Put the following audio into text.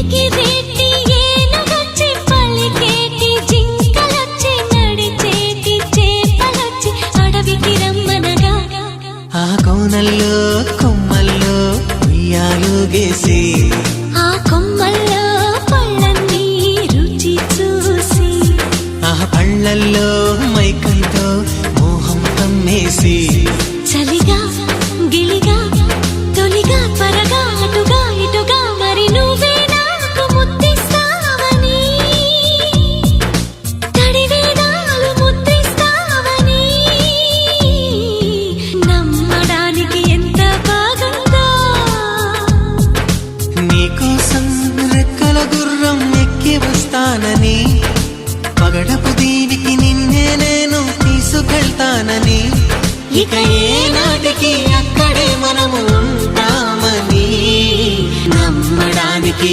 ఎగిరేటి ఏనుగొచ్చి పలికేటి జింకలొచ్చి నడిచేటి చేపలొచ్చి అడవికి రమ్మనగా ఆ కోనల్లో కొమ్మల్లో ఉయ్యాలుగేసి ఆ కొమ్మల్లో పళ్ళన్నీ రుచి చూసి ఆ పళ్ళల్లో మైకంతో మోహం కమ్మేసి చలిగా గిలిగా తొలిగా త్వరగా అటుగా ఇటుగా మరి నువ్వే నాకు ముద్దిస్తావని తడివేదాలు ముద్రిస్తావని నమ్మడానికి ఎంత బాగుందో నీకోసం రెక్కల గుర్రం ఎక్కి వస్తానని పగడపు దీవికి నిన్నే నేను తీసుకెళ్తానని ఇక ఏ నాటికి